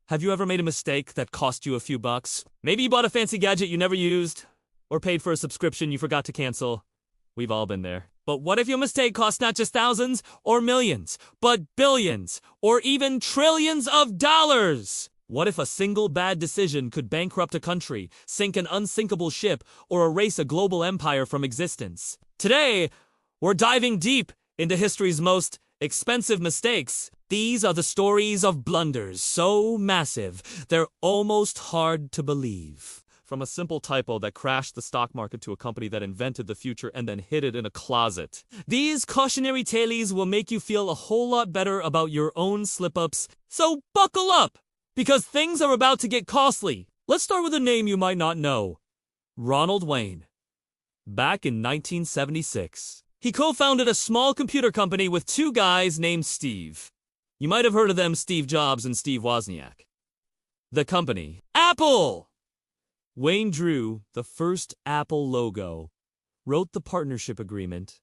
Have you ever made a mistake that cost you a few bucks? Maybe you bought a fancy gadget you never used, or paid for a subscription you forgot to cancel. We've all been there. But what if your mistake cost not just thousands or millions, but billions or even trillions of dollars? What if a single bad decision could bankrupt a country, sink an unsinkable ship, or erase a global empire from existence? Today, we're diving deep into history's most expensive mistakes. These are the stories of blunders so massive, they're almost hard to believe. From a simple typo that crashed the stock market to a company that invented the future and then hid it in a closet. These cautionary tales will make you feel a whole lot better about your own slip-ups, so buckle up, because things are about to get costly. Let's start with a name you might not know. Ronald Wayne. Back in 1976, he co-founded a small computer company with two guys named Steve. You might have heard of them, Steve Jobs and Steve Wozniak. The company, Apple! Wayne drew the first Apple logo, wrote the partnership agreement,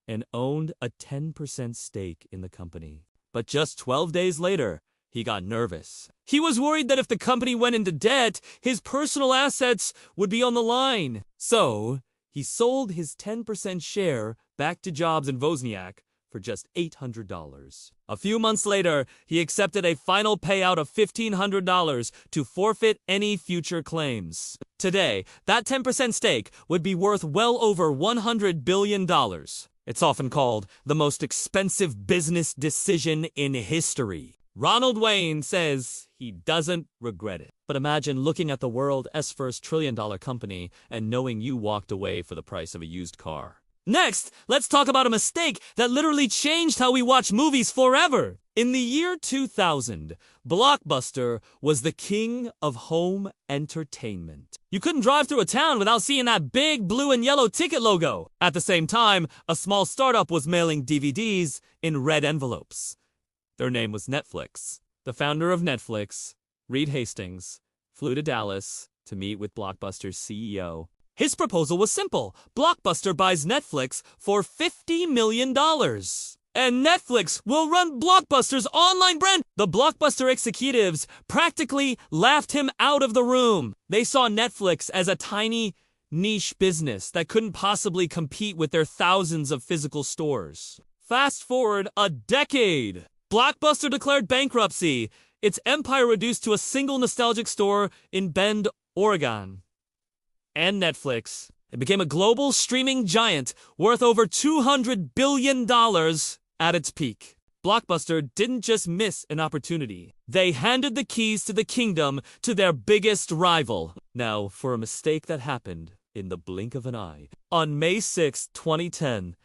and owned a 10% stake in the company. But just 12 days later, he got nervous. He was worried that if the company went into debt, his personal assets would be on the line. So, he sold his 10% share back to Jobs and Wozniak for just $800. A few months later, he accepted a final payout of $1,500 to forfeit any future claims. Today, that 10% stake would be worth well over $100 billion. It's often called the most expensive business decision in history. Ronald Wayne says he doesn't regret it. But imagine looking at the world's first trillion-dollar company and knowing you walked away for the price of a used car. Next, let's talk about a mistake that literally changed how we watch movies forever. In the year 2000, Blockbuster was the king of home entertainment. You couldn't drive through a town without seeing that big blue and yellow ticket logo. At the same time, a small startup was mailing DVDs in red envelopes. Their name was Netflix. The founder of Netflix, Reed Hastings, flew to Dallas to meet with Blockbuster's CEO. His proposal was simple. Blockbuster buys Netflix for $50 million. And Netflix will run Blockbuster's online brand. The Blockbuster executives practically laughed him out of the room. They saw Netflix as a tiny, niche business that couldn't possibly compete with their thousands of physical stores. Fast forward a decade. Blockbuster declared bankruptcy. Its empire reduced to a single nostalgic store in Bend, Oregon. And Netflix. It became a global streaming giant worth over $200 billion at its peak. Blockbuster didn't just miss an opportunity. They handed the keys to the kingdom to their biggest rival. Now, for a mistake that happened in the blink of an eye. On May 6, 2010,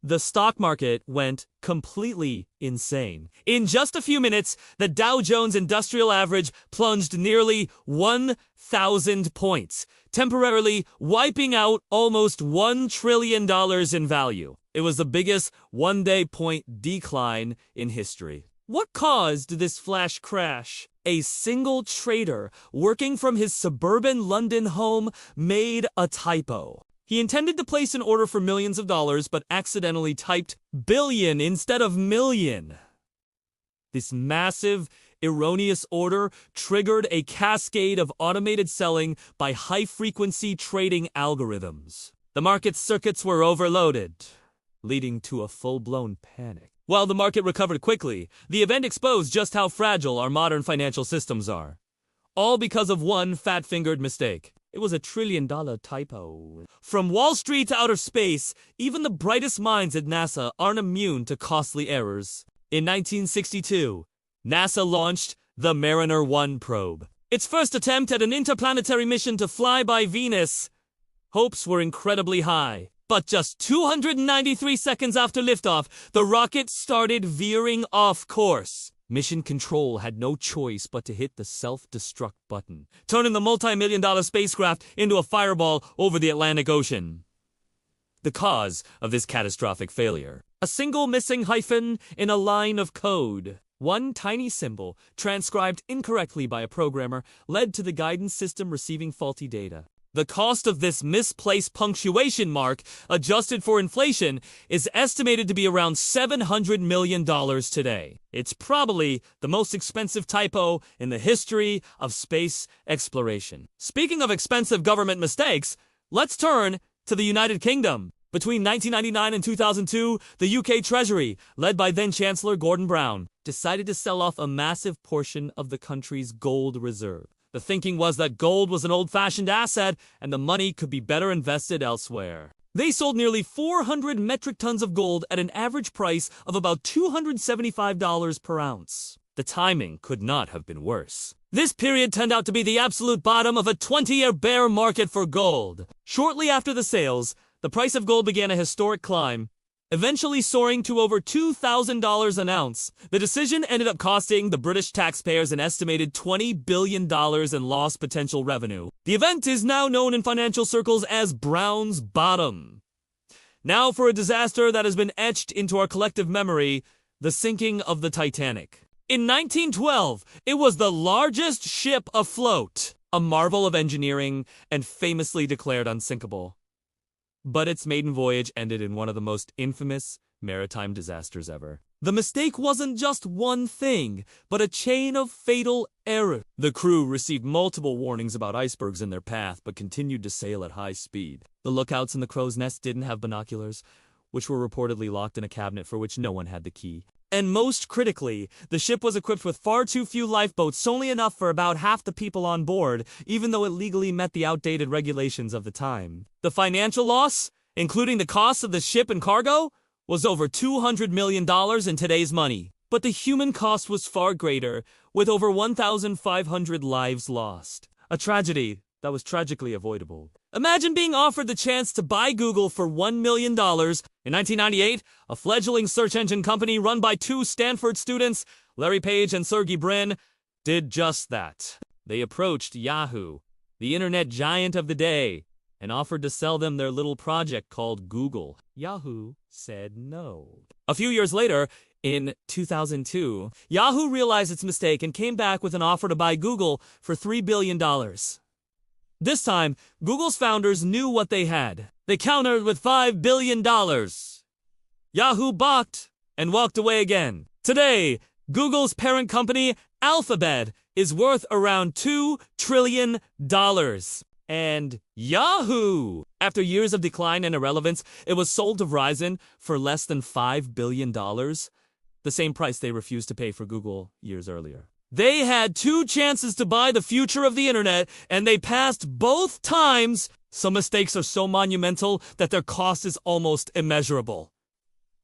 the stock market went completely insane. In just a few minutes, the Dow Jones Industrial Average plunged nearly 1,000 points, temporarily wiping out almost $1 trillion in value. It was the biggest one-day point decline in history. What caused this flash crash? A single trader working from his suburban London home made a typo. He intended to place an order for millions of dollars, but accidentally typed billion instead of million. This massive, erroneous order triggered a cascade of automated selling by high-frequency trading algorithms. The market circuits were overloaded, leading to a full-blown panic. While the market recovered quickly, the event exposed just how fragile our modern financial systems are. All because of one fat-fingered mistake. It was a $1 trillion typo. From Wall Street to outer space, even the brightest minds at NASA aren't immune to costly errors. In 1962, NASA launched the Mariner 1 probe. Its first attempt at an interplanetary mission to fly by Venus. Hopes were incredibly high. But just 293 seconds after liftoff, the rocket started veering off course. Mission Control had no choice but to hit the self-destruct button, turning the multi-million-dollar spacecraft into a fireball over the Atlantic Ocean. The cause of this catastrophic failure: a single missing hyphen in a line of code. One tiny symbol, transcribed incorrectly by a programmer, led to the guidance system receiving faulty data. The cost of this misplaced punctuation mark, adjusted for inflation, is estimated to be around $700 million today. It's probably the most expensive typo in the history of space exploration. Speaking of expensive government mistakes, let's turn to the United Kingdom. Between 1999 and 2002, the UK Treasury, led by then-Chancellor Gordon Brown, decided to sell off a massive portion of the country's gold reserve. The thinking was that gold was an old-fashioned asset and the money could be better invested elsewhere. They sold nearly 400 metric tons of gold at an average price of about $275 per ounce. The timing could not have been worse. This period turned out to be the absolute bottom of a 20-year bear market for gold. Shortly after the sales, the price of gold began a historic climb, eventually soaring to over $2,000 an ounce. The decision ended up costing the British taxpayers an estimated $20 billion in lost potential revenue. The event is now known in financial circles as Brown's Bottom. Now for a disaster that has been etched into our collective memory, the sinking of the Titanic. In 1912, it was the largest ship afloat, a marvel of engineering and famously declared unsinkable. But its maiden voyage ended in one of the most infamous maritime disasters ever. The mistake wasn't just one thing, but a chain of fatal errors. The crew received multiple warnings about icebergs in their path, but continued to sail at high speed. The lookouts in the crow's nest didn't have binoculars, which were reportedly locked in a cabinet for which no one had the key. And most critically, the ship was equipped with far too few lifeboats, only enough for about half the people on board, even though it legally met the outdated regulations of the time. The financial loss, including the cost of the ship and cargo, was over $200 million in today's money. But the human cost was far greater, with over 1,500 lives lost. A tragedy that was tragically avoidable. Imagine being offered the chance to buy Google for $1 million. In 1998, a fledgling search engine company run by two Stanford students, Larry Page and Sergey Brin, did just that. They approached Yahoo, the internet giant of the day, and offered to sell them their little project called Google. Yahoo said no. A few years later, in 2002, Yahoo realized its mistake and came back with an offer to buy Google for $3 billion. This time, Google's founders knew what they had. They countered with $5 billion. Yahoo balked and walked away again. Today, Google's parent company, Alphabet, is worth around $2 trillion. And Yahoo! After years of decline and irrelevance, it was sold to Verizon for less than $5 billion, the same price they refused to pay for Google years earlier. They had two chances to buy the future of the internet, and they passed both times. Some mistakes are so monumental that their cost is almost immeasurable.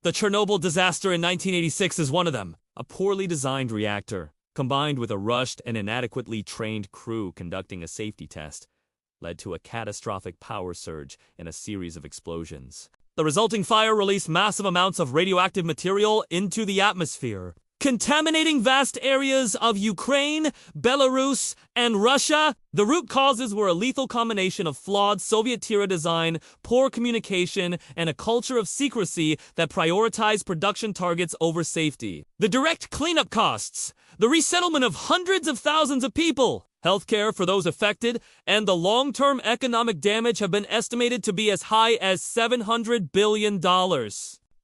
The Chernobyl disaster in 1986 is one of them. A poorly designed reactor, combined with a rushed and inadequately trained crew conducting a safety test, led to a catastrophic power surge and a series of explosions. The resulting fire released massive amounts of radioactive material into the atmosphere, contaminating vast areas of Ukraine, Belarus, and Russia. The root causes were a lethal combination of flawed Soviet-era design, poor communication, and a culture of secrecy that prioritized production targets over safety. The direct cleanup costs, the resettlement of hundreds of thousands of people, healthcare for those affected, and the long-term economic damage have been estimated to be as high as $700 billion.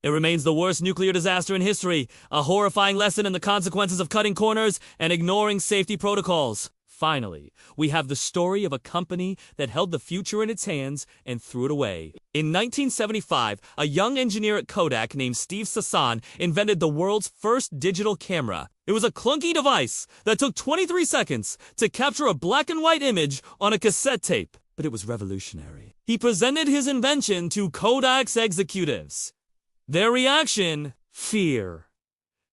It remains the worst nuclear disaster in history, a horrifying lesson in the consequences of cutting corners and ignoring safety protocols. Finally, we have the story of a company that held the future in its hands and threw it away. In 1975, a young engineer at Kodak named Steve Sasson invented the world's first digital camera. It was a clunky device that took 23 seconds to capture a black and white image on a cassette tape, but it was revolutionary. He presented his invention to Kodak's executives. Their reaction? Fear.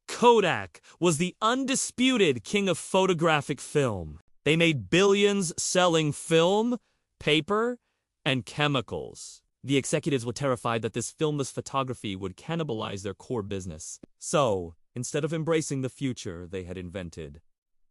Kodak was the undisputed king of photographic film. They made billions selling film, paper, and chemicals. The executives were terrified that this filmless photography would cannibalize their core business. So, instead of embracing the future they had invented,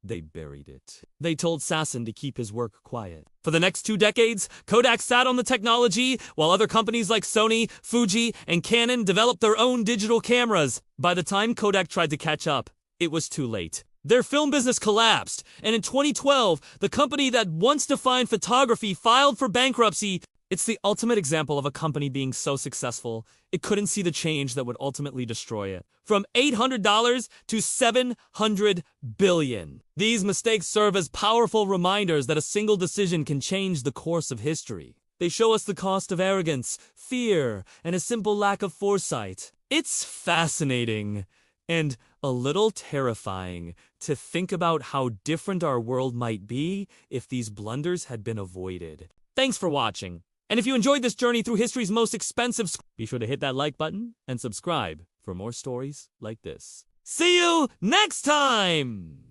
they buried it. They told Sasson to keep his work quiet. For the next 2 decades, Kodak sat on the technology, while other companies like Sony, Fuji, and Canon developed their own digital cameras. By the time Kodak tried to catch up, it was too late. Their film business collapsed, and in 2012, the company that once defined photography filed for bankruptcy. It's the ultimate example of a company being so successful, it couldn't see the change that would ultimately destroy it. From $800 to $700 billion. These mistakes serve as powerful reminders that a single decision can change the course of history. They show us the cost of arrogance, fear, and a simple lack of foresight. It's fascinating and a little terrifying to think about how different our world might be if these blunders had been avoided. Thanks for watching. And if you enjoyed this journey through history's most expensive, be sure to hit that like button and subscribe for more stories like this. See you next time!